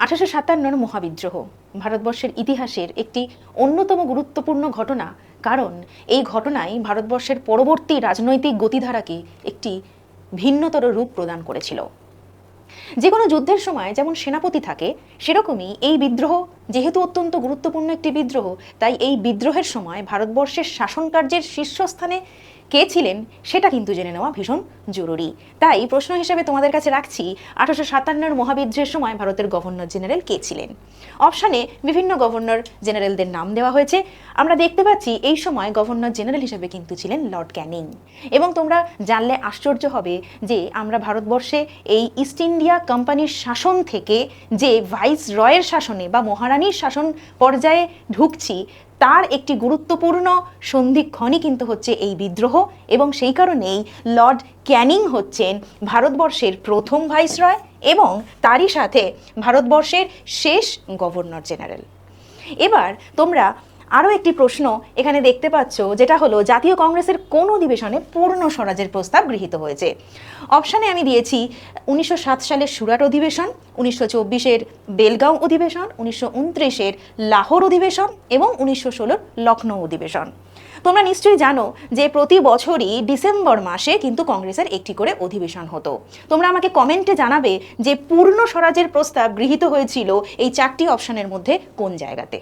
1857 মহাবিদ্রোহ ভারতবর্ষের ইতিহাসের একটি অন্যতম গুরুত্বপূর্ণ ঘটনা, কারণ এই ঘটনাই ভারতবর্ষের পরবর্তী রাজনৈতিক গতিধারাকে একটি ভিন্নতর রূপ প্রদান করেছিল। যে কোনো যুদ্ধের সময় যেমন সেনাপতি থাকে, সেরকমই এই বিদ্রোহ যেহেতু অত্যন্ত গুরুত্বপূর্ণ একটি বিদ্রোহ, তাই এই বিদ্রোহের সময় ভারতবর্ষের শাসন কার্যের শীর্ষস্থানে কে ছিলেন সেটা কিন্তু জেনে নেওয়া ভীষণ জরুরি। তাই প্রশ্ন হিসেবে তোমাদের কাছে রাখছি, 1857 মহাবিদ্রোহের সময় ভারতের গভর্নর জেনারেল কে ছিলেন? অপশানে বিভিন্ন গভর্নর জেনারেলদের নাম দেওয়া হয়েছে। আমরা দেখতে পাচ্ছি এই সময় গভর্নর জেনারেল হিসেবে কিন্তু ছিলেন লর্ড ক্যানিং। এবং তোমরা জানলে আশ্চর্য হবে যে আমরা ভারতবর্ষে এই ইস্ট ইন্ডিয়া কোম্পানির শাসন থেকে যে ভাইস রয়ের শাসনে বা মহারানীর শাসন পর্যায়ে ঢুকছি, তার একটি গুরুত্বপূর্ণ সন্ধিক্ষণই কিন্তু হচ্ছে এই বিদ্রোহ। এবং সেই কারণেই লর্ড ক্যানিং হচ্ছেন ভারতবর্ষের প্রথম ভাইসরয় এবং তারই সাথে ভারতবর্ষের শেষ গভর্নর জেনারেল। এবার তোমরা আরও একটি প্রশ্ন এখানে দেখতে পাচ্ছ, যেটা হলো জাতীয় কংগ্রেসের কোন অধিবেশনে পূর্ণ স্বরাজের প্রস্তাব গৃহীত হয়েছে? অপশানে আমি দিয়েছি 1907 সালের সুরাট অধিবেশন, 1924-এর বেলগাঁও অধিবেশন, 1929-এর লাহোর অধিবেশন এবং 1916-র লখনৌ অধিবেশন। তোমরা নিশ্চয়ই জানো যে প্রতি বছরই ডিসেম্বর মাসে কিন্তু কংগ্রেসের একটি করে অধিবেশন হতো। তোমরা আমাকে কমেন্টে জানাবে যে পূর্ণ স্বরাজের প্রস্তাব গৃহীত হয়েছিল এই চারটি অপশানের মধ্যে কোন জায়গাতে।